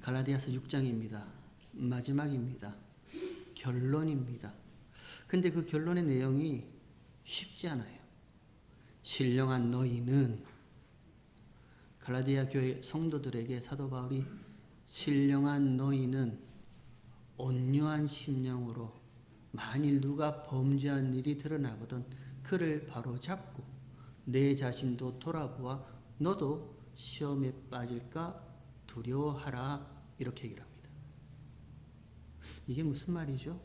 갈라디아서 6장입니다. 마지막입니다. 결론입니다. 근데 그 결론의 내용이 쉽지 않아요. 신령한 너희는, 갈라디아 교회 성도들에게 사도 바울이 신령한 너희는 온유한 심령으로 만일 누가 범죄한 일이 드러나거든 그를 바로잡고 내 자신도 돌아보아 너도 시험에 빠질까 두려워하라, 이렇게 얘기를 합니다. 이게 무슨 말이죠?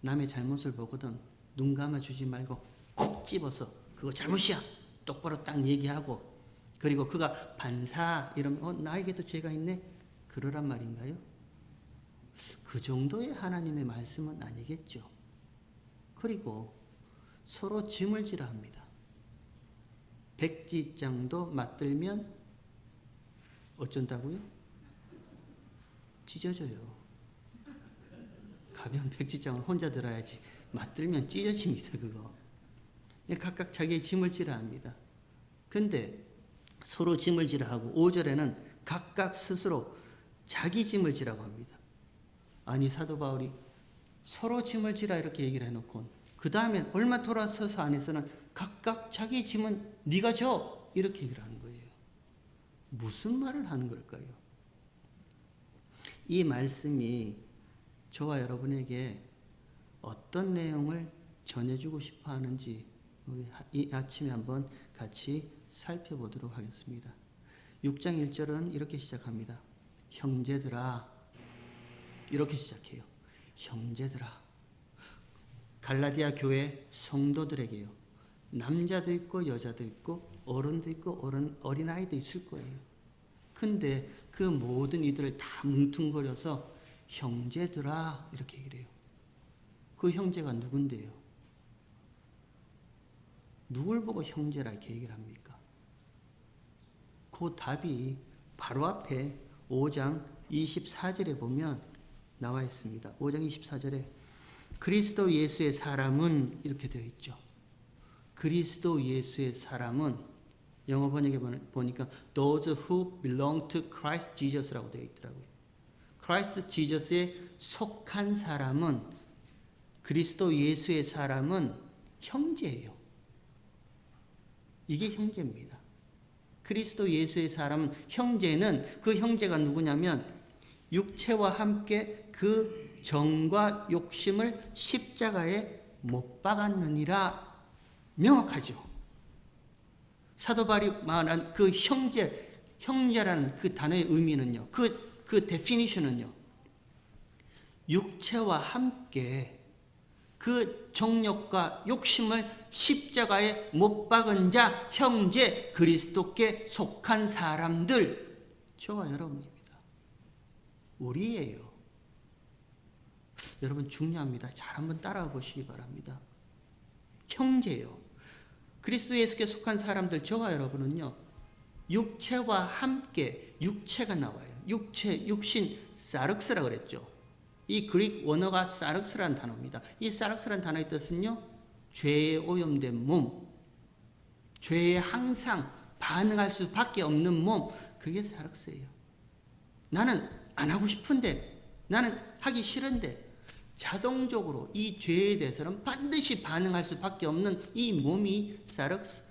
남의 잘못을 보거든 눈 감아주지 말고 콕 집어서 그거 잘못이야 똑바로 딱 얘기하고, 그리고 그가 반사 이러면 나에게도 죄가 있네 그러란 말인가요? 그 정도의 하나님의 말씀은 아니겠죠. 그리고 서로 짐을 지라 합니다. 백지장도 맞들면 어쩐다고요? 찢어져요. 가벼운 백지장을 혼자 들어야지 맞들면 찢어집니다. 그거. 각각 자기의 짐을 지라 합니다. 근데 서로 짐을 지라 하고 5절에는 각각 스스로 자기 짐을 지라고 합니다. 아니 사도 바울이 서로 짐을 지라 이렇게 얘기를 해놓고 그 다음에 얼마 돌아서서 안에서는 각각 자기 짐은 네가 져 이렇게 얘기를 하는 거예요. 무슨 말을 하는 걸까요? 이 말씀이 저와 여러분에게 어떤 내용을 전해주고 싶어 하는지 우리 이 아침에 한번 같이 살펴보도록 하겠습니다. 6장 1절은 이렇게 시작합니다. 형제들아, 이렇게 시작해요. 형제들아. 갈라디아 교회 성도들에게요. 남자도 있고 여자도 있고 어른도 있고 어린아이도 있을 거예요. 근데 그 모든 이들을 다 뭉뚱거려서 형제들아 이렇게 얘기를 해요. 그 형제가 누군데요? 누굴 보고 형제라 이렇게 얘기를 합니까? 그 답이 바로 앞에 5장 24절에 보면 나와 있습니다. 5장 24절에 그리스도 예수의 사람은 이렇게 되어 있죠. 그리스도 예수의 사람은 영어 번역에 보니까 those who belong to Christ Jesus라고 되어 있더라고요. Christ Jesus에 속한 사람은, 그리스도 예수의 사람은 형제예요. 이게 형제입니다. 그리스도 예수의 사람은, 형제는 그 형제가 누구냐면 육체와 함께 그 정과 욕심을 십자가에 못 박았느니라. 명확하죠. 사도 바울이 말한 그 형제라는 그 단어의 의미는요, 그 데피니션은요, 육체와 함께 그 정욕과 욕심을 십자가에 못 박은 자, 형제, 그리스도께 속한 사람들, 저와 여러분입니다. 우리예요. 여러분 중요합니다. 잘 한번 따라와 보시기 바랍니다. 형제요. 그리스도 예수께 속한 사람들, 저와 여러분은요, 육체와 함께, 육체가 나와요. 육체, 육신, 사륵스라 그랬죠. 이 그릭 원어가 사륵스라는 단어입니다. 이 사륵스라는 단어의 뜻은요, 죄에 오염된 몸, 죄에 항상 반응할 수밖에 없는 몸, 그게 사륵스예요. 나는 안 하고 싶은데, 나는 하기 싫은데 자동적으로 이 죄에 대해서는 반드시 반응할 수밖에 없는 이 몸이 사륵스,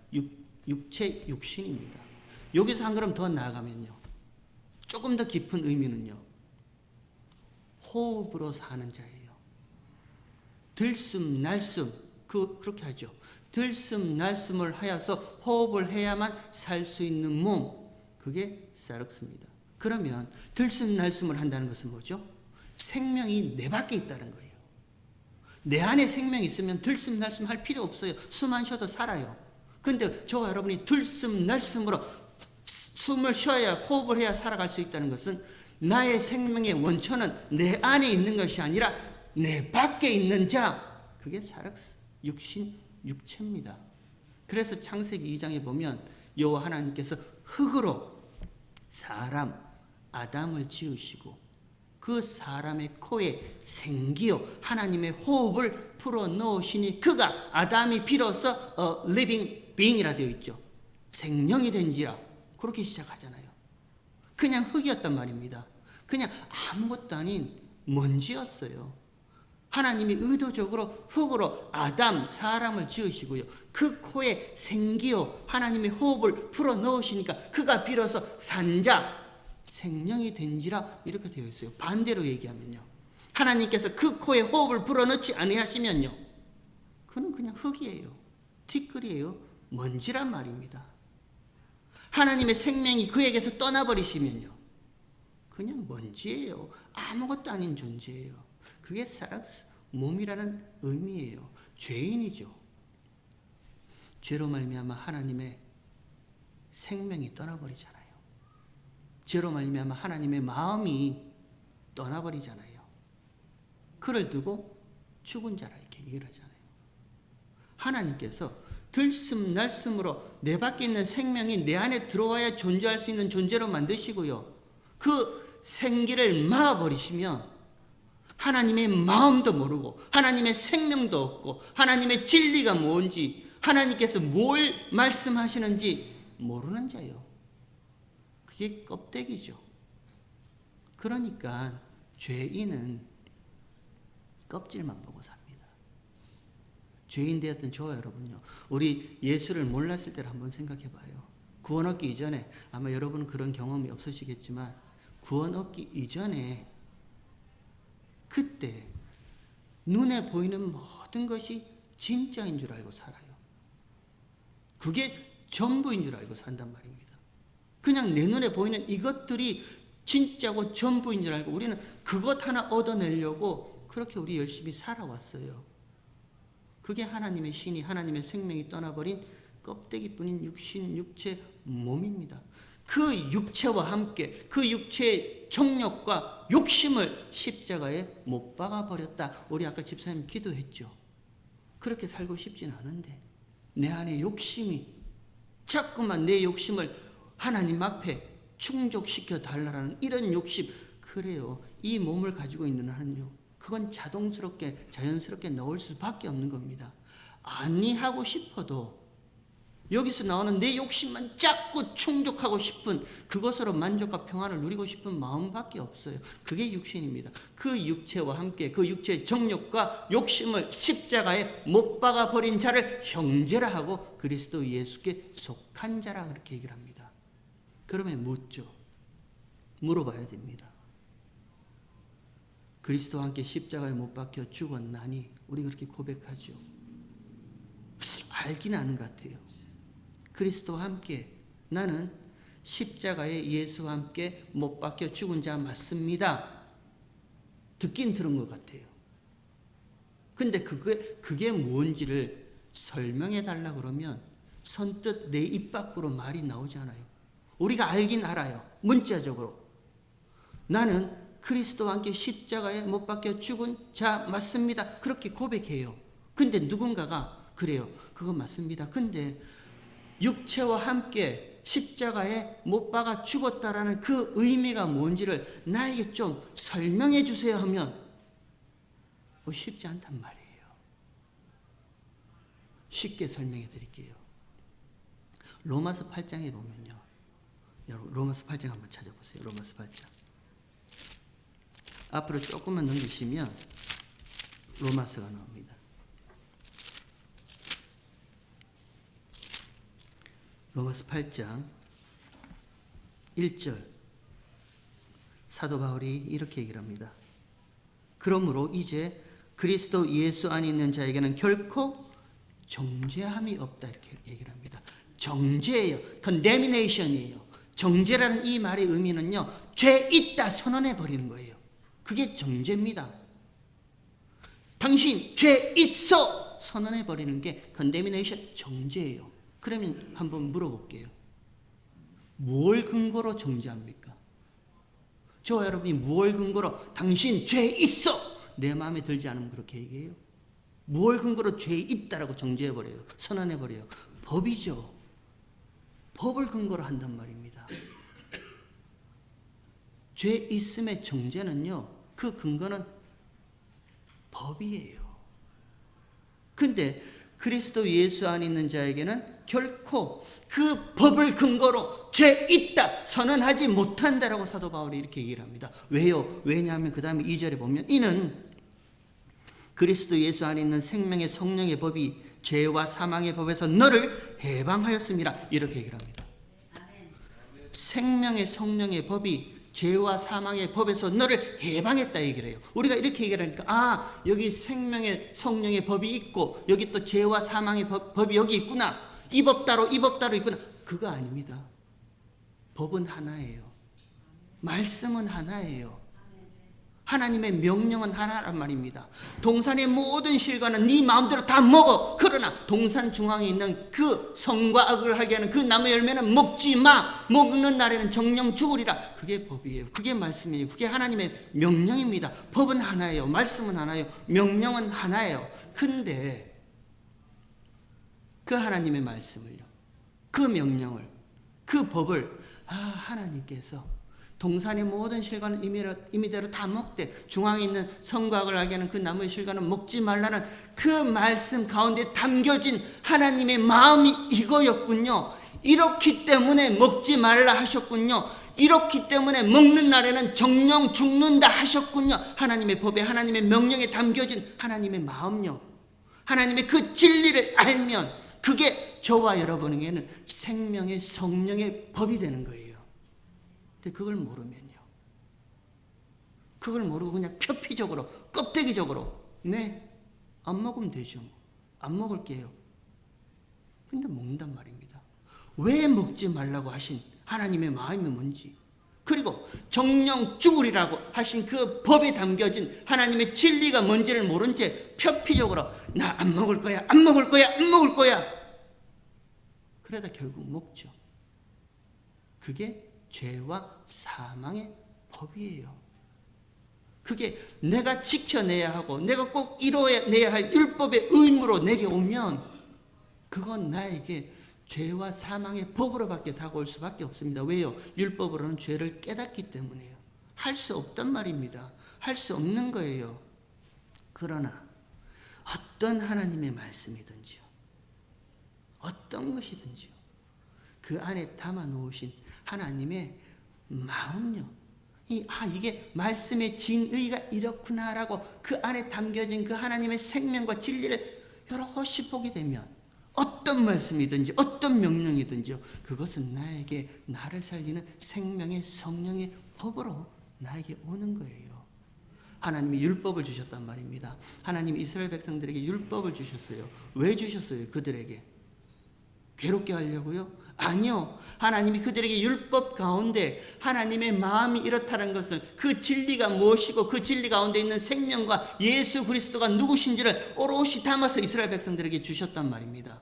육체, 육신입니다. 여기서 한 걸음 더 나아가면요, 조금 더 깊은 의미는요, 호흡으로 사는 자예요. 들숨날숨, 그렇게 하죠. 들숨날숨을 하여서 호흡을 해야만 살 수 있는 몸, 그게 사륵스입니다. 그러면 들숨날숨을 한다는 것은 뭐죠? 생명이 내 밖에 있다는 거예요. 내 안에 생명이 있으면 들숨날숨 할 필요 없어요. 숨 안 쉬어도 살아요. 근데 저와 여러분이 들숨날숨으로 숨을 쉬어야, 호흡을 해야 살아갈 수 있다는 것은 나의 생명의 원천은 내 안에 있는 것이 아니라 내 밖에 있는 자, 그게 사륵스, 육신, 육체입니다. 그래서 창세기 2장에 보면 여호와 하나님께서 흙으로 사람 아담을 지으시고 그 사람의 코에 생기요 하나님의 호흡을 풀어 넣으시니 그가 아담이 비로소 living being이라 되어 있죠. 생명이 된지라, 그렇게 시작하잖아요. 그냥 흙이었단 말입니다. 그냥 아무것도 아닌 먼지였어요. 하나님이 의도적으로 흙으로 아담, 사람을 지으시고요. 그 코에 생기요, 하나님의 호흡을 불어 넣으시니까 그가 비로소 산자, 생명이 된지라 이렇게 되어 있어요. 반대로 얘기하면요. 하나님께서 그 코에 호흡을 불어 넣지 아니하시면요. 그는 그냥 흙이에요. 티끌이에요. 먼지란 말입니다. 하나님의 생명이 그에게서 떠나버리시면요. 그냥 먼지예요. 아무것도 아닌 존재예요. 그게 사락스, 몸이라는 의미예요. 죄인이죠. 죄로 말미암아 하나님의 생명이 떠나버리잖아요. 죄로 말미암아 하나님의 마음이 떠나버리잖아요. 그를 두고 죽은 자라 이렇게 얘기를 하잖아요. 하나님께서 들숨날숨으로 내 밖에 있는 생명이 내 안에 들어와야 존재할 수 있는 존재로 만드시고요. 그 생기를 막아버리시면 하나님의 마음도 모르고 하나님의 생명도 없고 하나님의 진리가 뭔지 하나님께서 뭘 말씀하시는지 모르는 자요. 그게 껍데기죠. 그러니까 죄인은 껍질만 보고 삽니다. 죄인 되었던 저와 여러분요. 우리 예수를 몰랐을 때를 한번 생각해 봐요. 구원 얻기 이전에 아마 여러분은 그런 경험이 없으시겠지만 구원 얻기 이전에 그때 눈에 보이는 모든 것이 진짜인 줄 알고 살아요. 그게 전부인 줄 알고 산단 말입니다. 그냥 내 눈에 보이는 이것들이 진짜고 전부인 줄 알고 우리는 그것 하나 얻어내려고 그렇게 우리 열심히 살아왔어요. 그게 하나님의 신이 하나님의 생명이 떠나버린 껍데기뿐인 육신, 육체, 몸입니다. 그 육체와 함께 그 육체의 정욕과 욕심을 십자가에 못 박아버렸다. 우리 아까 집사님 기도했죠. 그렇게 살고 싶진 않은데 내 안에 욕심이 자꾸만 내 욕심을 하나님 앞에 충족시켜 달라는 이런 욕심. 그래요. 이 몸을 가지고 있는 한요. 그건 자동스럽게 자연스럽게 나올 수밖에 없는 겁니다. 아니하고 싶어도 여기서 나오는 내 욕심만 자꾸 충족하고 싶은 그것으로 만족과 평안을 누리고 싶은 마음밖에 없어요. 그게 육신입니다. 그 육체와 함께 그 육체의 정욕과 욕심을 십자가에 못 박아버린 자를 형제라 하고 그리스도 예수께 속한 자라 그렇게 얘기를 합니다. 그러면 묻죠. 물어봐야 됩니다. 그리스도와 함께 십자가에 못 박혀 죽었나니 우리 그렇게 고백하죠. 알긴 아는 것 같아요. 그리스도와 함께 나는 십자가에 예수와 함께 못 박혀 죽은 자 맞습니다. 듣긴 들은 것 같아요. 근데 그게 뭔지를 설명해 달라 그러면 선뜻 내 입 밖으로 말이 나오지 않아요. 우리가 알긴 알아요. 문자적으로. 나는 그리스도와 함께 십자가에 못 박혀 죽은 자 맞습니다. 그렇게 고백해요. 근데 누군가가 그래요. 그거 맞습니다. 근데 육체와 함께 십자가에 못 박아 죽었다라는 그 의미가 뭔지를 나에게 좀 설명해 주세요 하면 쉽지 않단 말이에요. 쉽게 설명해 드릴게요. 로마서 8장에 보면요. 여러분 로마서 8장 한번 찾아보세요. 로마서 8장. 앞으로 조금만 넘기시면 로마서가 나옵니다. 로마서 8장 1절 사도 바울이 이렇게 얘기를 합니다. 그러므로 이제 그리스도 예수 안에 있는 자에게는 결코 정죄함이 없다 이렇게 얘기를 합니다. 정죄예요. condemnation이에요. 정죄라는 이 말의 의미는요. 죄 있다 선언해 버리는 거예요. 그게 정죄입니다. 당신 죄 있어 선언해 버리는 게 condemnation 정죄예요. 그러면 한번 물어볼게요. 뭘 근거로 정죄합니까? 저와 여러분이 뭘 근거로 당신 죄 있어 내 마음에 들지 않으면 그렇게 얘기해요? 뭘 근거로 죄 있다라고 정죄해버려요? 선언해버려요? 법이죠. 법을 근거로 한단 말입니다. 죄 있음의 정죄는요. 그 근거는 법이에요. 근데 그리스도 예수 안에 있는 자에게는 결코 그 법을 근거로 죄 있다 선언하지 못한다라고 사도 바울이 이렇게 얘기를 합니다. 왜요? 왜냐하면 그 다음에 2절에 보면 이는 그리스도 예수 안에 있는 생명의 성령의 법이 죄와 사망의 법에서 너를 해방하였습니다. 이렇게 얘기를 합니다. 생명의 성령의 법이 죄와 사망의 법에서 너를 해방했다 얘기를 해요. 우리가 이렇게 얘기를 하니까 여기 생명의 성령의 법이 있고 여기 또 죄와 사망의 법이 여기 있구나. 이 법 따로 이 법 따로 있구나. 그거 아닙니다. 법은 하나예요. 말씀은 하나예요. 하나님의 명령은 하나란 말입니다. 동산의 모든 실과는 네 마음대로 다 먹어. 그러나 동산 중앙에 있는 그 선과 악을 알게 하는 그 나무 열매는 먹지 마. 먹는 날에는 정령 죽으리라. 그게 법이에요. 그게 말씀이에요. 그게 하나님의 명령입니다. 법은 하나예요. 말씀은 하나예요. 명령은 하나예요. 근데 그 하나님의 말씀을요, 그 명령을, 그 법을 하나님께서 동산의 모든 실과는 임의대로 다 먹되 중앙에 있는 선과 악을 알게 하는 그 나무의 실과는 먹지 말라는 그 말씀 가운데 담겨진 하나님의 마음이 이거였군요. 이렇기 때문에 먹지 말라 하셨군요. 이렇기 때문에 먹는 날에는 정령 죽는다 하셨군요. 하나님의 법에, 하나님의 명령에 담겨진 하나님의 마음요, 하나님의 그 진리를 알면 그게 저와 여러분에게는 생명의 성령의 법이 되는 거예요. 근데 그걸 모르면요, 그걸 모르고 그냥 표피적으로 껍데기적으로 안 먹으면 되죠. 안 먹을게요. 근데 먹는단 말입니다. 왜 먹지 말라고 하신 하나님의 마음이 뭔지, 그리고 정령 죽으리라고 하신 그 법에 담겨진 하나님의 진리가 뭔지를 모른 채 표피적으로 나 안 먹을 거야, 안 먹을 거야, 안 먹을 거야. 그러다 결국 먹죠. 그게 죄와 사망의 법이에요. 그게 내가 지켜내야 하고 내가 꼭 이뤄내야 할 율법의 의무로 내게 오면 그건 나에게 죄와 사망의 법으로밖에 다가올 수밖에 없습니다. 왜요? 율법으로는 죄를 깨닫기 때문에요. 할 수 없단 말입니다. 할 수 없는 거예요. 그러나 어떤 하나님의 말씀이든지요, 어떤 것이든지요, 그 안에 담아 놓으신 하나님의 마음요, 이게 말씀의 진의가 이렇구나라고 그 안에 담겨진 그 하나님의 생명과 진리를 여럿이 보게 되면 어떤 말씀이든지 어떤 명령이든지요, 그것은 나에게 나를 살리는 생명의 성령의 법으로 나에게 오는 거예요. 하나님이 율법을 주셨단 말입니다. 하나님이 이스라엘 백성들에게 율법을 주셨어요. 왜 주셨어요? 그들에게 괴롭게 하려고요? 아니요. 하나님이 그들에게 율법 가운데 하나님의 마음이 이렇다는 것을, 그 진리가 무엇이고 그 진리 가운데 있는 생명과 예수 그리스도가 누구신지를 오롯이 담아서 이스라엘 백성들에게 주셨단 말입니다.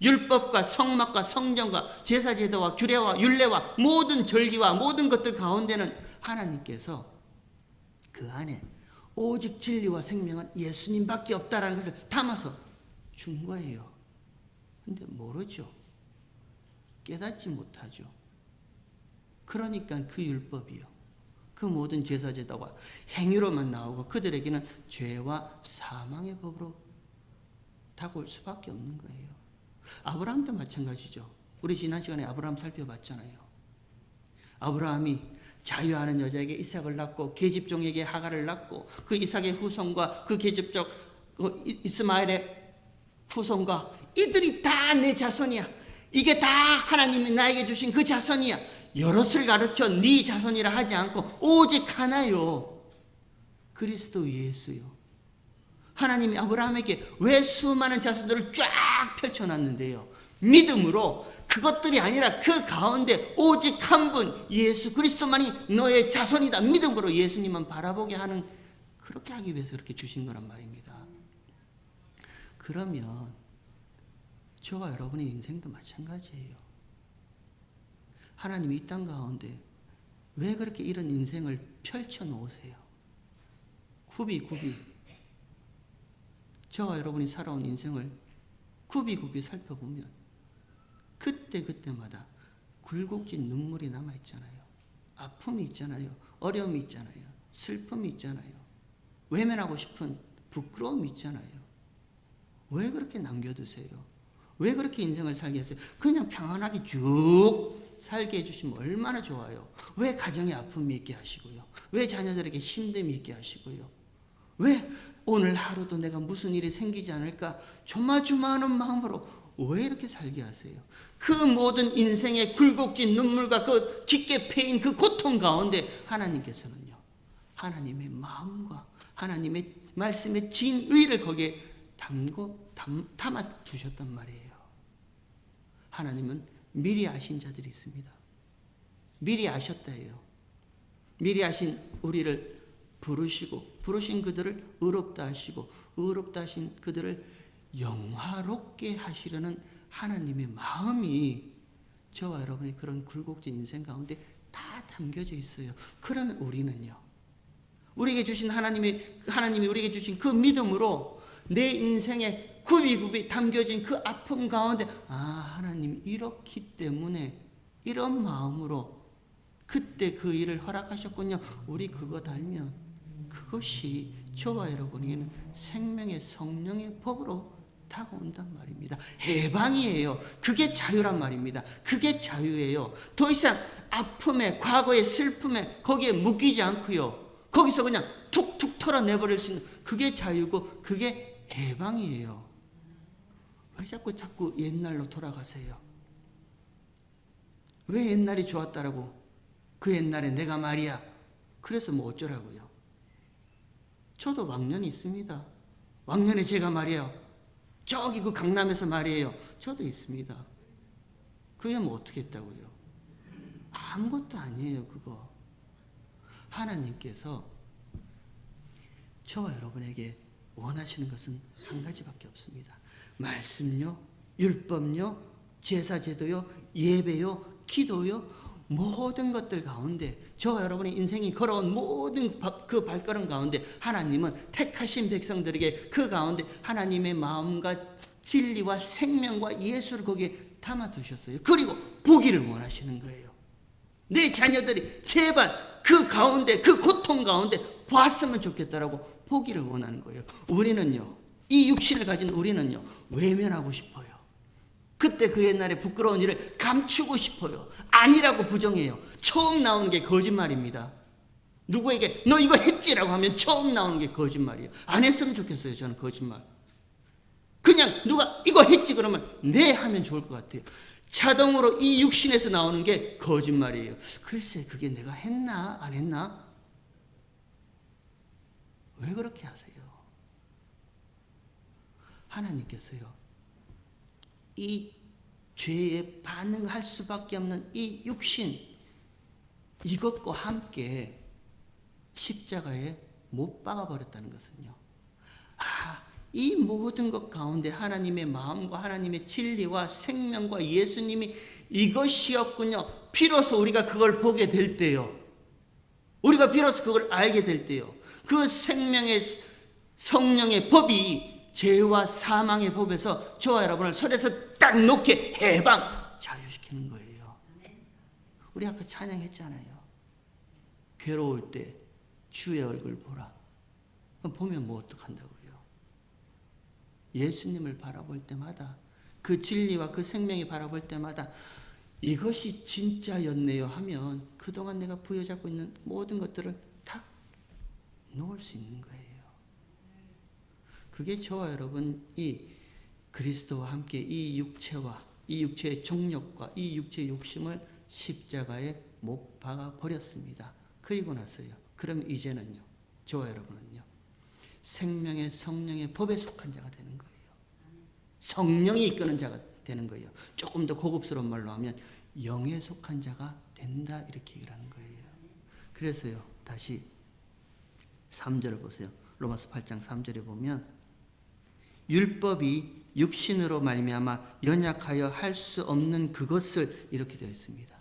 율법과 성막과 성전과 제사제도와 규례와 율례와 모든 절기와 모든 것들 가운데는 하나님께서 그 안에 오직 진리와 생명은 예수님밖에 없다라는 것을 담아서 준 거예요. 근데 모르죠. 깨닫지 못하죠. 그러니까 그 율법이요, 그 모든 제사제도가 행위로만 나오고 그들에게는 죄와 사망의 법으로 다가올 수밖에 없는 거예요. 아브라함도 마찬가지죠. 우리 지난 시간에 아브라함 살펴봤잖아요. 아브라함이 자유하는 여자에게 이삭을 낳고 계집종에게 하갈을 낳고 그 이삭의 후손과 그 계집종 이스마엘의 후손과 이들이 다 내 자손이야. 이게 다 하나님이 나에게 주신 그 자손이야. 여럿을 가르쳐 네 자손이라 하지 않고 오직 하나요, 그리스도 예수요. 하나님이 아브라함에게 왜 수많은 자손들을 쫙 펼쳐놨는데요? 믿음으로. 그것들이 아니라 그 가운데 오직 한 분 예수 그리스도만이 너의 자손이다. 믿음으로 예수님만 바라보게 하는, 그렇게 하기 위해서 그렇게 주신 거란 말입니다. 그러면 저와 여러분의 인생도 마찬가지예요. 하나님이 이 땅 가운데 왜 그렇게 이런 인생을 펼쳐 놓으세요? 굽이굽이 저와 여러분이 살아온 인생을 굽이굽이 살펴보면 그때마다 굴곡진 눈물이 남아있잖아요. 아픔이 있잖아요. 어려움이 있잖아요. 슬픔이 있잖아요. 외면하고 싶은 부끄러움이 있잖아요. 왜 그렇게 남겨두세요? 왜 그렇게 인생을 살게 했어요? 그냥 평안하게 쭉 살게 해주시면 얼마나 좋아요. 왜 가정에 아픔이 있게 하시고요? 왜 자녀들에게 힘듦이 있게 하시고요? 왜 오늘 하루도 내가 무슨 일이 생기지 않을까 조마조마하는 마음으로 왜 이렇게 살게 하세요? 그 모든 인생의 굴곡진 눈물과 그 깊게 패인 그 고통 가운데 하나님께서는요, 하나님의 마음과 하나님의 말씀의 진의를 거기에 담아 두셨단 말이에요. 하나님은 미리 아신 자들이 있습니다. 미리 아셨다 해요. 미리 아신 우리를 부르신 그들을 의롭다 하시고 의롭다 하신 그들을 영화롭게 하시려는 하나님의 마음이 저와 여러분의 그런 굴곡진 인생 가운데 다 담겨져 있어요. 그러면 우리는요, 우리에게 주신 하나님이 우리에게 주신 그 믿음으로 내 인생에 굽이굽이 담겨진 그 아픔 가운데 하나님 이렇기 때문에 이런 마음으로 그때 그 일을 허락하셨군요. 우리 그거 달면 그것이 저와 여러분에게는 생명의 성령의 법으로 다가온단 말입니다. 해방이에요. 그게 자유란 말입니다. 그게 자유예요. 더 이상 아픔에, 과거의 슬픔에 거기에 묶이지 않고요, 거기서 그냥 툭툭 털어내버릴 수 있는 그게 자유고 그게 해방이에요. 왜 자꾸 옛날로 돌아가세요? 왜 옛날이 좋았다라고? 그 옛날에 내가 말이야 그래서 뭐 어쩌라고요? 저도 왕년이 있습니다. 왕년에 제가 말이에요, 저기 그 강남에서 말이에요, 저도 있습니다. 그게 뭐 어떻게 했다고요? 아무것도 아니에요. 그거 하나님께서 저와 여러분에게 원하시는 것은 한 가지밖에 없습니다. 말씀요, 율법요, 제사제도요, 예배요, 기도요, 모든 것들 가운데 저와 여러분의 인생이 걸어온 모든 그 발걸음 가운데 하나님은 택하신 백성들에게 그 가운데 하나님의 마음과 진리와 생명과 예수를 거기에 담아두셨어요. 그리고 보기를 원하시는 거예요. 내 자녀들이 제발 그 가운데 그 고통 가운데 봤으면 좋겠다라고 보기를 원하는 거예요. 우리는요, 이 육신을 가진 우리는요, 외면하고 싶어요. 그때 그 옛날에 부끄러운 일을 감추고 싶어요. 아니라고 부정해요. 처음 나오는 게 거짓말입니다. 누구에게 너 이거 했지라고 하면 처음 나오는 게 거짓말이에요. 안 했으면 좋겠어요. 저는 거짓말. 그냥 누가 이거 했지 그러면 네 하면 좋을 것 같아요. 자동으로 이 육신에서 나오는 게 거짓말이에요. 글쎄 그게 내가 했나 안 했나? 왜 그렇게 하세요? 하나님께서요, 이 죄에 반응할 수밖에 없는 이 육신, 이것과 함께 십자가에 못 박아버렸다는 것은요, 이 모든 것 가운데 하나님의 마음과 하나님의 진리와 생명과 예수님이 이것이었군요. 비로소 우리가 그걸 보게 될 때요, 우리가 비로소 그걸 알게 될 때요, 그 생명의 성령의 법이 죄와 사망의 법에서 저와 여러분을 손에서 딱 놓게 해방, 자유시키는 거예요. 우리 아까 찬양했잖아요. 괴로울 때 주의 얼굴 보라. 보면 뭐 어떡한다고요? 예수님을 바라볼 때마다, 그 진리와 그 생명이 바라볼 때마다 이것이 진짜였네요 하면 그동안 내가 부여잡고 있는 모든 것들을 탁 놓을 수 있는 거예요. 그게 저와 여러분이 그리스도와 함께 이 육체와 이 육체의 정욕과 이 육체의 욕심을 십자가에 못 박아 버렸습니다. 그리고 나서요, 그럼 이제는요, 저와 여러분은요, 생명의 성령의 법에 속한 자가 되는 거예요. 성령이 이끄는 자가 되는 거예요. 조금 더 고급스러운 말로 하면 영에 속한 자가 된다, 이렇게 얘기를 하는 거예요. 그래서요, 다시 3절을 보세요. 로마서 8장 3절에 보면 율법이 육신으로 말미암아 연약하여 할 수 없는 그것을, 이렇게 되어 있습니다.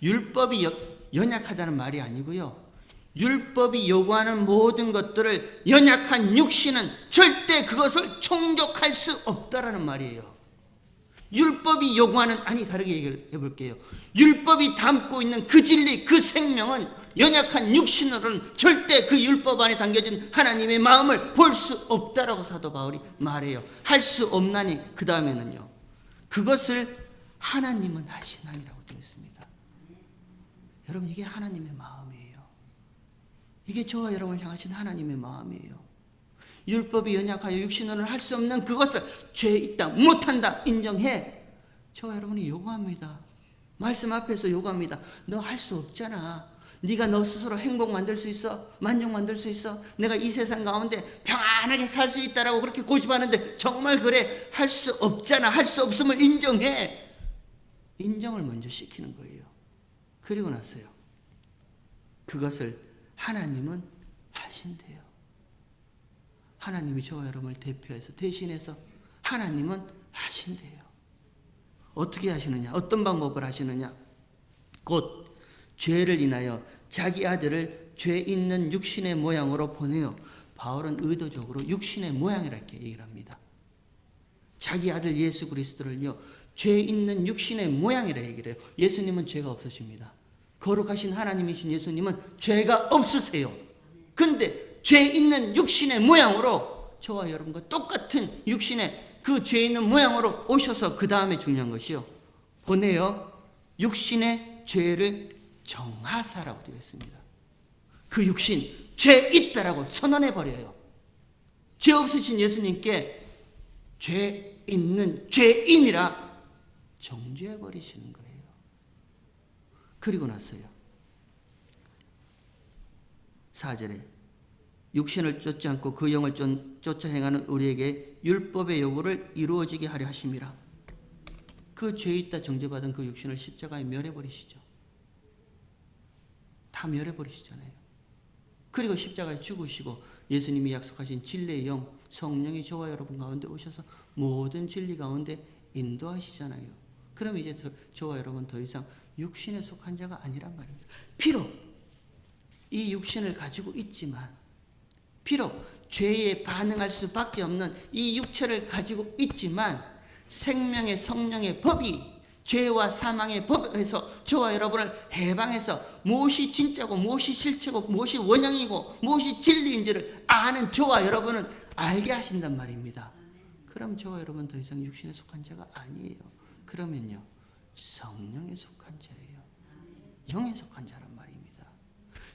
율법이 연약하다는 말이 아니고요, 율법이 요구하는 모든 것들을 연약한 육신은 절대 그것을 충족할 수 없다라는 말이에요. 율법이 요구하는, 아니 다르게 얘기를 해볼게요. 율법이 담고 있는 그 진리, 그 생명은 연약한 육신으로는 절대 그 율법 안에 담겨진 하나님의 마음을 볼 수 없다라고 사도 바울이 말해요. 할 수 없나니 그 다음에는요, 그것을 하나님은 하시나니라고 되어 있습니다. 여러분, 이게 하나님의 마음이에요. 이게 저와 여러분을 향하신 하나님의 마음이에요. 율법이 연약하여 육신으로는 할 수 없는 그것을 죄 있다, 못한다 인정해. 저와 여러분이 요구합니다. 말씀 앞에서 요구합니다. 너 할 수 없잖아. 네가 너 스스로 행복 만들 수 있어? 만족 만들 수 있어? 내가 이 세상 가운데 평안하게 살 수 있다라고 그렇게 고집하는데 정말 그래? 할 수 없잖아. 할 수 없음을 인정해. 인정을 먼저 시키는 거예요. 그리고 나서요, 그것을 하나님은 하신대요. 하나님이 저와 여러분을 대표해서, 대신해서 하나님은 하신대요. 어떻게 하시느냐? 어떤 방법을 하시느냐? 곧 죄를 인하여 자기 아들을 죄 있는 육신의 모양으로 보내요. 바울은 의도적으로 육신의 모양이라 이렇게 얘기를 합니다. 자기 아들 예수 그리스도를요, 죄 있는 육신의 모양이라 얘기를 해요. 예수님은 죄가 없으십니다. 거룩하신 하나님이신 예수님은 죄가 없으세요. 근데 죄 있는 육신의 모양으로 저와 여러분과 똑같은 육신의 그 죄 있는 모양으로 오셔서 그 다음에 중요한 것이요, 보내어 육신의 죄를 정하사라고 되어 있습니다. 그 육신 죄 있다라고 선언해 버려요. 죄 없으신 예수님께 죄 있는 죄인이라 정죄해 버리시는 거예요. 그리고 나서요, 4절에 육신을 쫓지 않고 그 영을 쫓아 행하는 우리에게 율법의 요구를 이루어지게 하려 하심이라. 그 죄 있다 정죄받은 그 육신을 십자가에 멸해버리시죠. 다 멸해버리시잖아요. 그리고 십자가에 죽으시고 예수님이 약속하신 진리의 영, 성령이 저와 여러분 가운데 오셔서 모든 진리 가운데 인도하시잖아요. 그럼 이제 저와 여러분 더 이상 육신에 속한 자가 아니란 말입니다. 비록 이 육신을 가지고 있지만, 비록 죄에 반응할 수밖에 없는 이 육체를 가지고 있지만, 생명의 성령의 법이 죄와 사망의 법에서 저와 여러분을 해방해서 무엇이 진짜고 무엇이 실체고 무엇이 원형이고 무엇이 진리인지를 아는 저와 여러분은 알게 하신단 말입니다. 그럼 저와 여러분 더 이상 육신에 속한 자가 아니에요. 그러면요, 성령에 속한 자예요. 영에 속한 자란 말입니다.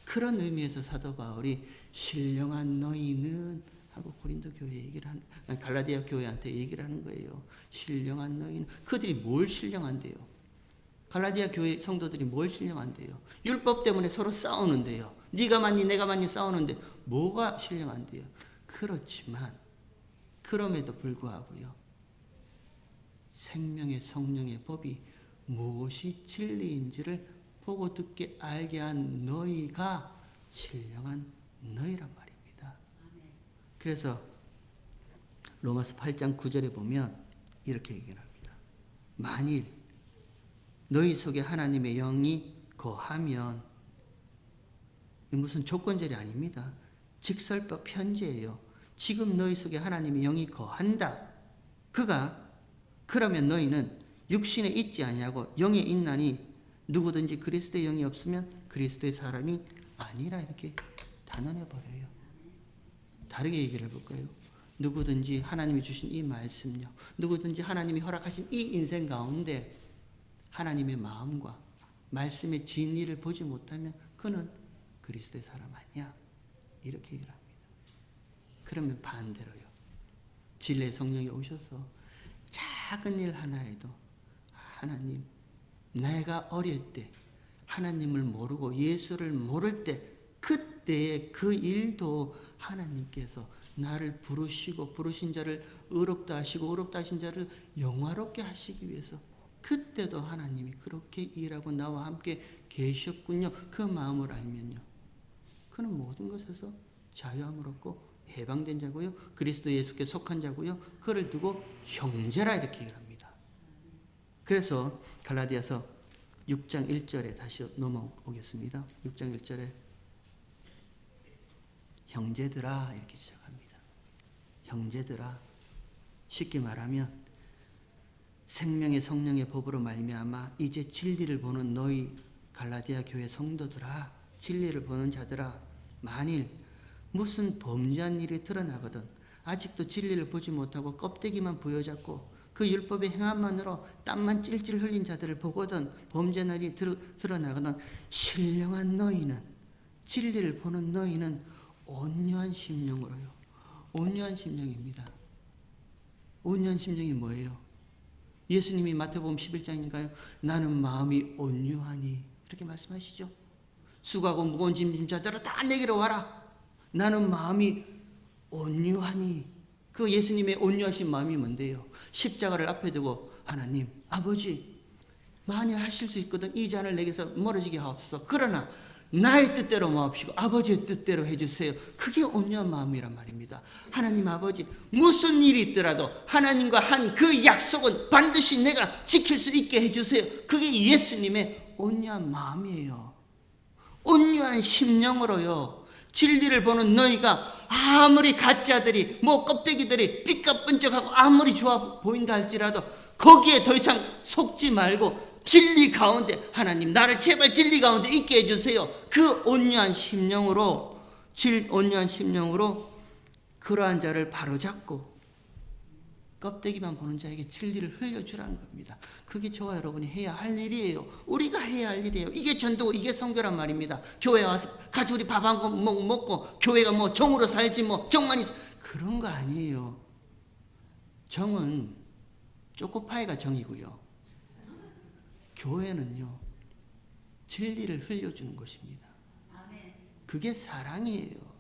그런 의미에서 사도 바울이 신령한 너희는 하고 고린도 교회 얘기를 하는, 갈라디아 교회한테 얘기를 하는 거예요. 신령한 너희는. 그들이 뭘 신령한데요? 갈라디아 교회 성도들이 뭘 신령한데요? 율법 때문에 서로 싸우는데요. 네가 맞니 내가 맞니 싸우는데 뭐가 신령한데요? 그렇지만 그럼에도 불구하고요, 생명의 성령의 법이 무엇이 진리인지를 보고 듣게 알게 한 너희가 신령한 너희란 말입니다. 그래서 로마서 8장 9절에 보면 이렇게 얘기를 합니다. 만일 너희 속에 하나님의 영이 거하면, 무슨 조건절이 아닙니다. 직설법 현재예요. 지금 너희 속에 하나님의 영이 거한다. 그러면 너희는 육신에 있지 아니하고 영에 있나니 누구든지 그리스도의 영이 없으면 그리스도의 사람이 아니라, 이렇게 단언해 버려요. 다르게 얘기를 해볼까요? 누구든지 하나님이 주신 이 말씀요, 누구든지 하나님이 허락하신 이 인생 가운데 하나님의 마음과 말씀의 진리를 보지 못하면 그는 그리스도의 사람 아니야, 이렇게 얘기를 합니다. 그러면 반대로요, 진리의 성령이 오셔서 작은 일 하나에도 하나님, 내가 어릴 때 하나님을 모르고 예수를 모를 때 그때의 그 일도 하나님께서 나를 부르시고 부르신 자를 의롭다 하시고 의롭다 하신 자를 영화롭게 하시기 위해서 그때도 하나님이 그렇게 일하고 나와 함께 계셨군요. 그 마음을 알면요, 그는 모든 것에서 자유함을 얻고 해방된 자고요, 그리스도 예수께 속한 자고요, 그를 두고 형제라 이렇게 얘기를 합니다. 그래서 갈라디아서 6장 1절에 다시 넘어오겠습니다. 6장 1절에 형제들아 이렇게 시작합니다. 형제들아, 쉽게 말하면 생명의 성령의 법으로 말미암아 이제 진리를 보는 너희 갈라디아 교회 성도들아, 진리를 보는 자들아, 만일 무슨 범죄한 일이 드러나거든 아직도 진리를 보지 못하고 껍데기만 부여잡고 그 율법의 행함만으로 땀만 찔찔 흘린 자들을 보거든 범죄한 일이 드러나거든 신령한 너희는, 진리를 보는 너희는 온유한 심령으로요. 온유한 심령입니다. 온유한 심령이 뭐예요? 예수님이 마태복음 11장인가요? 나는 마음이 온유하니 이렇게 말씀하시죠. 수고하고 무거운 짐진 자들아 다 내게로 와라. 나는 마음이 온유하니. 그 예수님의 온유하신 마음이 뭔데요? 십자가를 앞에 두고 하나님 아버지 만일 하실 수 있거든 이 잔을 내게서 멀어지게 하옵소서. 그러나 나의 뜻대로 마옵시고 아버지의 뜻대로 해주세요. 그게 온유한 마음이란 말입니다. 하나님 아버지 무슨 일이 있더라도 하나님과 한 그 약속은 반드시 내가 지킬 수 있게 해주세요. 그게 예수님의 온유한 마음이에요. 온유한 심령으로요. 진리를 보는 너희가 아무리 가짜들이 껍데기들이 삐까뻔쩍하고 아무리 좋아 보인다 할지라도 거기에 더 이상 속지 말고 진리 가운데 하나님 나를 제발 진리 가운데 있게 해주세요. 그 온유한 심령으로 그러한 자를 바로잡고 껍데기만 보는 자에게 진리를 흘려주라는 겁니다. 그게 저와 여러분이 해야 할 일이에요. 우리가 해야 할 일이에요. 이게 전도, 이게 선교란 말입니다. 교회 와서 같이 우리 밥 한 번 먹고 교회가 정으로 살지 정만 있어 그런 거 아니에요. 정은 초코파이가 정이고요. 교회는요 진리를 흘려주는 것입니다. 그게 사랑이에요.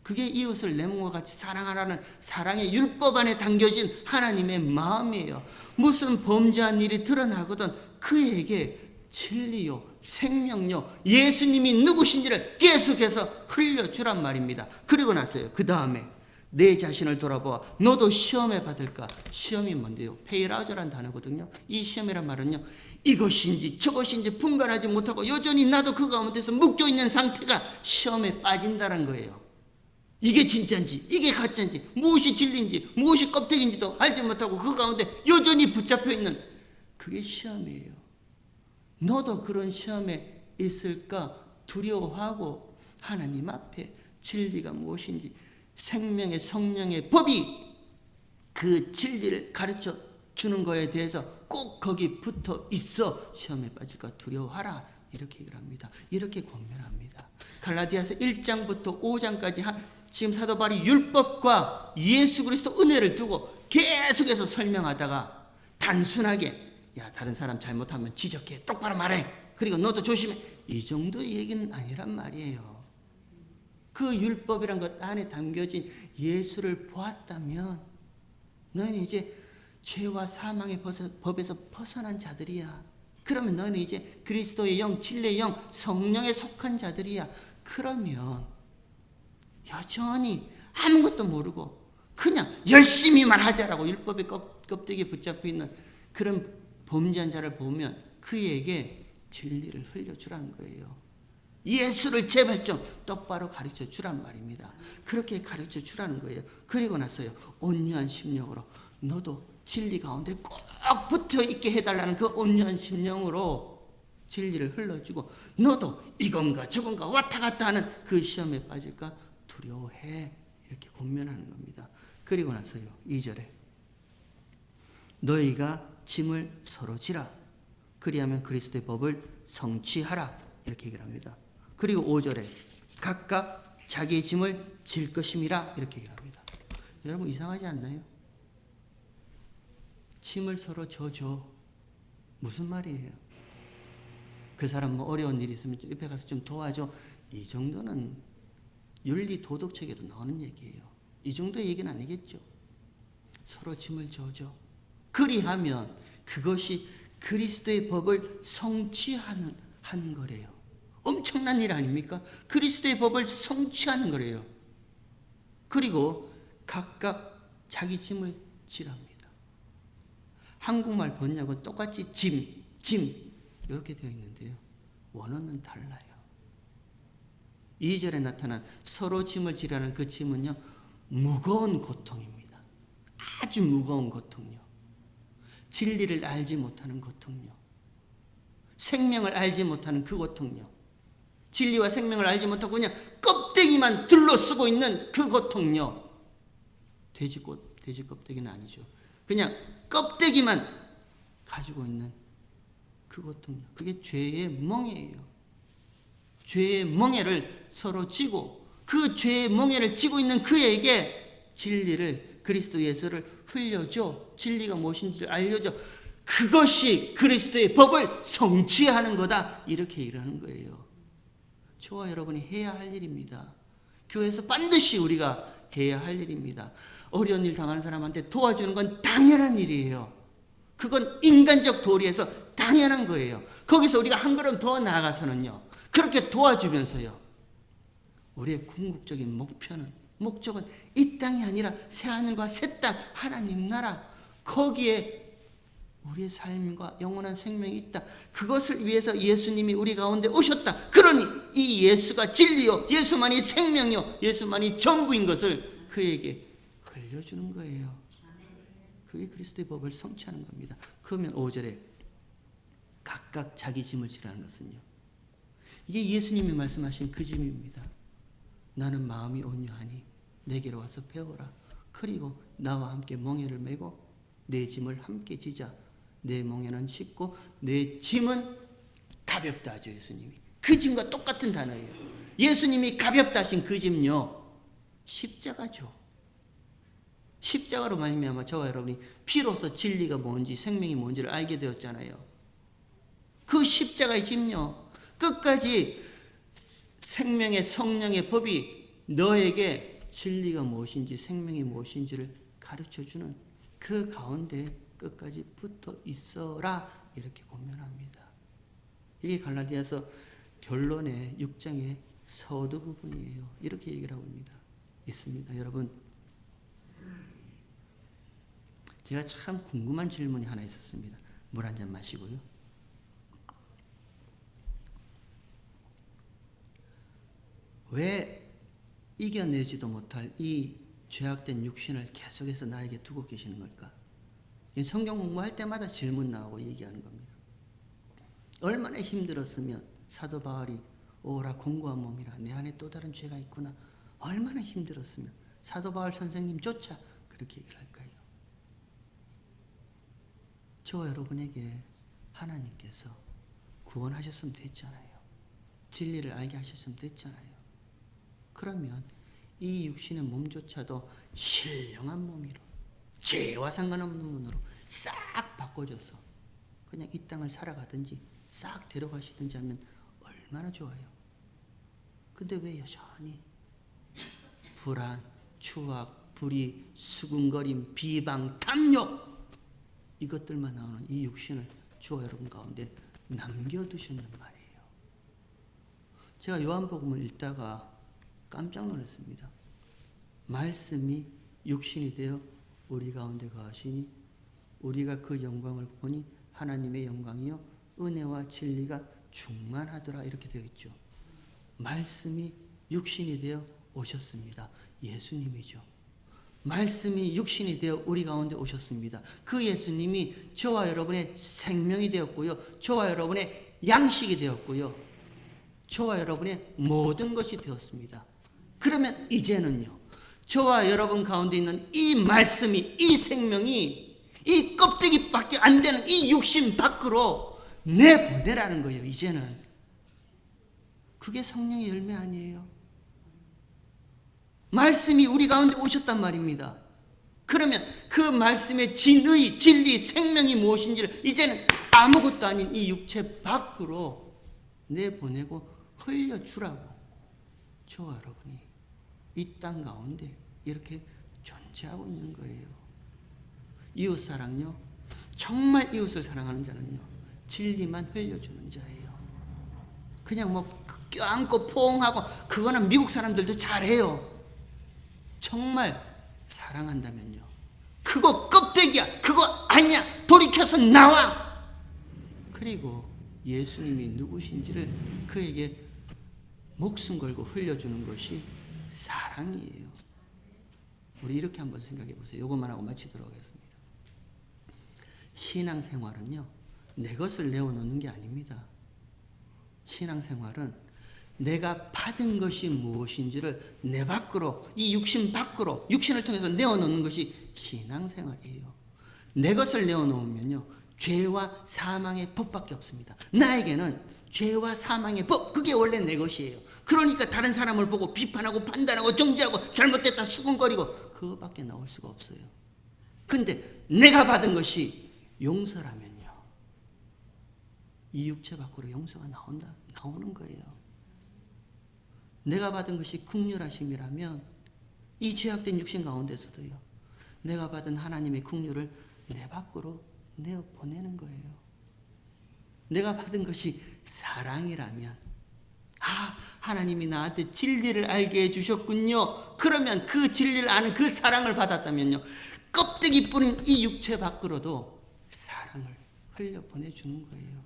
그게 이웃을 내 몸과 같이 사랑하라는 사랑의 율법 안에 담겨진 하나님의 마음이에요. 무슨 범죄한 일이 드러나거든 그에게 진리요 생명요 예수님이 누구신지를 계속해서 흘려주란 말입니다. 그리고 나서요 그 다음에 내 자신을 돌아보아 너도 시험에 받을까. 시험이 뭔데요? 페이라저란 단어거든요. 이 시험이란 말은요 이것인지 저것인지 분간하지 못하고 여전히 나도 그 가운데서 묶여있는 상태가 시험에 빠진다는 거예요. 이게 진짜인지 이게 가짜인지 무엇이 진리인지 무엇이 껍데기인지도 알지 못하고 그 가운데 여전히 붙잡혀 있는 그게 시험이에요. 너도 그런 시험에 있을까 두려워하고 하나님 앞에 진리가 무엇인지 생명의 성령의 법이 그 진리를 가르쳐 주는 거에 대해서 꼭 거기 붙어 있어 시험에 빠질까 두려워하라 이렇게 얘기를 합니다. 이렇게 권면합니다. 갈라디아서 1장부터 5장까지 지금 사도 바울이 율법과 예수 그리스도 은혜를 두고 계속해서 설명하다가 단순하게 야 다른 사람 잘못하면 지적해 똑바로 말해 그리고 너도 조심해 이 정도 얘기는 아니란 말이에요. 그 율법이란 것 안에 담겨진 예수를 보았다면 너희는 이제 죄와 사망의 법에서 벗어난 자들이야. 그러면 너희는 이제 그리스도의 영, 진리의 영, 성령에 속한 자들이야. 그러면 여전히 아무것도 모르고 그냥 열심히만 하자라고 율법의 껍데기에 붙잡혀 있는 그런 범죄한 자를 보면 그에게 진리를 흘려주라는 거예요. 예수를 제발 좀 똑바로 가르쳐 주란 말입니다. 그렇게 가르쳐 주라는 거예요. 그리고 나서요 온유한 심령으로 너도 진리 가운데 꼭 붙어 있게 해달라는 그 온유한 심령으로 진리를 흘러주고 너도 이건가 저건가 왔다 갔다 하는 그 시험에 빠질까 두려워해 이렇게 권면하는 겁니다. 그리고 나서요 2절에 너희가 짐을 서로 지라 그리하면 그리스도의 법을 성취하라 이렇게 얘기를 합니다. 그리고 5절에 각각 자기의 짐을 질 것임이라 이렇게 얘기를 합니다. 여러분 이상하지 않나요? 짐을 서로 져줘. 무슨 말이에요? 그 사람 어려운 일이 있으면 옆에 가서 좀 도와줘. 이 정도는 윤리 도덕책에도 나오는 얘기예요. 이 정도의 얘기는 아니겠죠. 서로 짐을 져줘. 그리하면 그것이 그리스도의 법을 성취하는 거래요. 엄청난 일 아닙니까? 그리스도의 법을 성취하는 거래요. 그리고 각각 자기 짐을 지랍니다. 한국말 번역은 똑같이 짐 이렇게 되어 있는데요. 원어는 달라요. 2절에 나타난 서로 짐을 지라는 그 짐은요. 무거운 고통입니다. 아주 무거운 고통요. 진리를 알지 못하는 고통요. 생명을 알지 못하는 그 고통요. 진리와 생명을 알지 못하고 그냥 껍데기만 둘러쓰고 있는 그 고통요. 돼지 껍데기는 아니죠. 그냥 껍데기만 가지고 있는 그 고통요. 그게 죄의 멍에예요. 죄의 멍에를 서로 지고 그 죄의 멍에를 지고 있는 그에게 진리를 그리스도 예수를 흘려줘. 진리가 무엇인지를 알려줘. 그것이 그리스도의 법을 성취하는 거다. 이렇게 일하는 거예요. 저와 여러분이 해야 할 일입니다. 교회에서 반드시 우리가 해야 할 일입니다. 어려운 일 당하는 사람한테 도와주는 건 당연한 일이에요. 그건 인간적 도리에서 당연한 거예요. 거기서 우리가 한 걸음 더 나아가서는요. 그렇게 도와주면서요. 우리의 궁극적인 목적은 이 땅이 아니라 새하늘과 새 땅 하나님 나라 거기에 우리의 삶과 영원한 생명이 있다. 그것을 위해서 예수님이 우리 가운데 오셨다. 그러니 이 예수가 진리요 예수만이 생명이요 예수만이 전부인 것을 그에게 흘려주는 거예요. 그게 그리스도의 법을 성취하는 겁니다. 그러면 5절에 각각 자기 짐을 지라는 것은요. 이게 예수님이 말씀하신 그 짐입니다. 나는 마음이 온유하니 내게로 와서 배워라. 그리고 나와 함께 멍에를 메고 내 짐을 함께 지자. 내 멍에는 쉽고 내 짐은 가볍다 하죠. 예수님이. 그 짐과 똑같은 단어예요. 예수님이 가볍다 하신 그 짐요. 십자가죠. 십자가로 말미암아 저와 여러분이 비로소 진리가 뭔지 생명이 뭔지를 알게 되었잖아요. 그 십자가의 짐요. 끝까지 생명의 성령의 법이 너에게 진리가 무엇인지 생명이 무엇인지를 가르쳐주는 그 가운데 끝까지 붙어 있어라 이렇게 고면합니다. 이게 갈라디아서 결론의 6장의 서두 부분이에요. 이렇게 얘기를 하고 있습니다. 여러분 제가 참 궁금한 질문이 하나 있었습니다. 물 한 잔 마시고요. 왜 이겨내지도 못할 이 죄악된 육신을 계속해서 나에게 두고 계시는 걸까? 성경 공부할 때마다 질문 나오고 얘기하는 겁니다. 얼마나 힘들었으면 사도 바울이 오라 공고한 몸이라 내 안에 또 다른 죄가 있구나. 얼마나 힘들었으면 사도 바울 선생님조차 그렇게 얘기를 할까요? 저와 여러분에게 하나님께서 구원하셨으면 됐잖아요. 진리를 알게 하셨으면 됐잖아요. 그러면 이 육신의 몸조차도 신령한 몸으로 죄와 상관없는 몸으로 싹 바꿔줘서 그냥 이 땅을 살아가든지 싹 데려가시든지 하면 얼마나 좋아요. 근데 왜 여전히 불안, 추악, 불의, 수군거림, 비방, 탐욕 이것들만 나오는 이 육신을 저와 여러분 가운데 남겨두셨냔 말이에요. 제가 요한복음을 읽다가 깜짝 놀랐습니다. 말씀이 육신이 되어 우리 가운데 거하시니 우리가 그 영광을 보니 하나님의 영광이요 은혜와 진리가 충만하더라 이렇게 되어 있죠. 말씀이 육신이 되어 오셨습니다. 예수님이죠. 말씀이 육신이 되어 우리 가운데 오셨습니다. 그 예수님이 저와 여러분의 생명이 되었고요. 저와 여러분의 양식이 되었고요. 저와 여러분의 모든 것이 되었습니다. 그러면 이제는요. 저와 여러분 가운데 있는 이 말씀이 이 생명이 이 껍데기밖에 안 되는 이 육신 밖으로 내보내라는 거예요. 이제는. 그게 성령의 열매 아니에요. 말씀이 우리 가운데 오셨단 말입니다. 그러면 그 말씀의 진의, 진리, 생명이 무엇인지를 이제는 아무것도 아닌 이 육체 밖으로 내보내고 흘려주라고 저와 여러분이 이 땅 가운데 이렇게 존재하고 있는 거예요. 이웃사랑요. 정말 이웃을 사랑하는 자는요. 진리만 흘려주는 자예요. 그냥 뭐 껴안고 포옹하고 그거는 미국 사람들도 잘해요. 정말 사랑한다면요. 그거 껍데기야. 그거 아니야. 돌이켜서 나와. 그리고 예수님이 누구신지를 그에게 목숨 걸고 흘려주는 것이 사랑이에요. 우리 이렇게 한번 생각해 보세요. 이것만 하고 마치도록 하겠습니다. 신앙생활은요, 내 것을 내어놓는 게 아닙니다. 신앙생활은 내가 받은 것이 무엇인지를 내 밖으로, 이 육신 밖으로, 육신을 통해서 내어놓는 것이 신앙생활이에요. 내 것을 내어놓으면요, 죄와 사망의 법밖에 없습니다. 나에게는 죄와 사망의 법, 그게 원래 내 것이에요. 그러니까 다른 사람을 보고 비판하고 판단하고 정죄하고 잘못됐다 수군거리고 그거밖에 나올 수가 없어요. 근데 내가 받은 것이 용서라면요, 이 육체 밖으로 용서가 나오는 거예요. 내가 받은 것이 긍휼하심이라면 이 죄악된 육신 가운데서도요, 내가 받은 하나님의 긍휼을 내 밖으로 내어 보내는 거예요. 내가 받은 것이 사랑이라면, 하나님이 나한테 진리를 알게 해주셨군요. 그러면 그 진리를 아는 그 사랑을 받았다면요, 껍데기 뿌린 이 육체 밖으로도 사랑을 흘려 보내주는 거예요.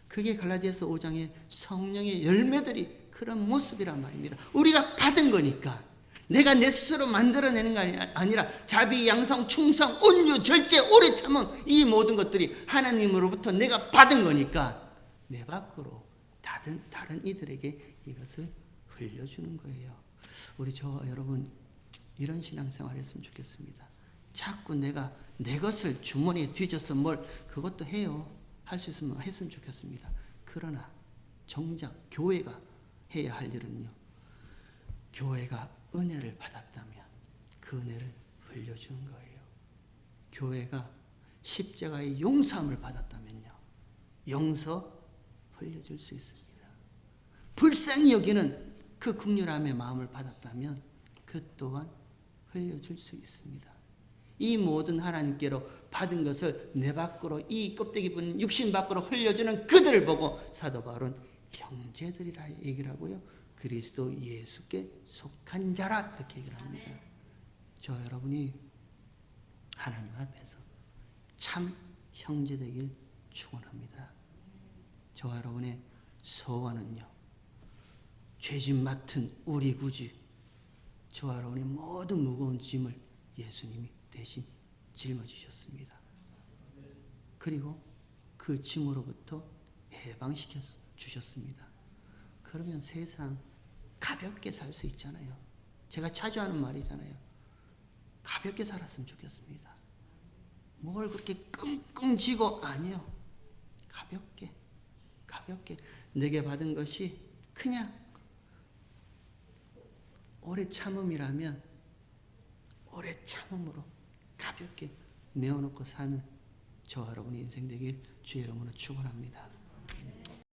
그게 갈라디아서 5장의 성령의 열매들이 그런 모습이란 말입니다. 우리가 받은 거니까, 내가 내 스스로 만들어내는 게 아니라 자비, 양성, 충성, 온유, 절제, 오래 참음, 이 모든 것들이 하나님으로부터 내가 받은 거니까 내 밖으로 다른 이들에게 이것을 흘려주는 거예요. 우리 여러분 이런 신앙생활 했으면 좋겠습니다. 자꾸 내가 내 것을 주머니에 뒤져서 그것도 해요. 할 수 있으면 했으면 좋겠습니다. 그러나 정작 교회가 해야 할 일은요, 교회가 은혜를 받았다면 그 은혜를 흘려주는 거예요. 교회가 십자가의 용서함을 받았다면요, 용서 흘려줄 수 있습니다. 불쌍히 여기는 그 긍휼함의 마음을 받았다면 그 또한 흘려줄 수 있습니다. 이 모든 하나님께로 받은 것을 내 밖으로, 이 껍데기 붙는 육신 밖으로 흘려주는 그들을 보고 사도 바울은 형제들이라 얘기를 하고요, 그리스도 예수께 속한 자라 이렇게 얘기를 합니다. 저 여러분이 하나님 앞에서 참 형제 되길 축원합니다. 저 여러분의 소원은요, 죄짐 맡은 우리 구주, 저 여러분의 모든 무거운 짐을 예수님이 대신 짊어지셨습니다. 그리고 그 짐으로부터 해방시켜 주셨습니다. 그러면 세상 가볍게 살 수 있잖아요. 제가 자주 하는 말이잖아요. 가볍게 살았으면 좋겠습니다. 뭘 그렇게 끙끙 쥐고, 아니요. 가볍게 내게 받은 것이 그냥 오래 참음이라면 오래 참음으로 가볍게 내어놓고 사는 저 여러분의 인생 되길 주의 이름으로 축원합니다.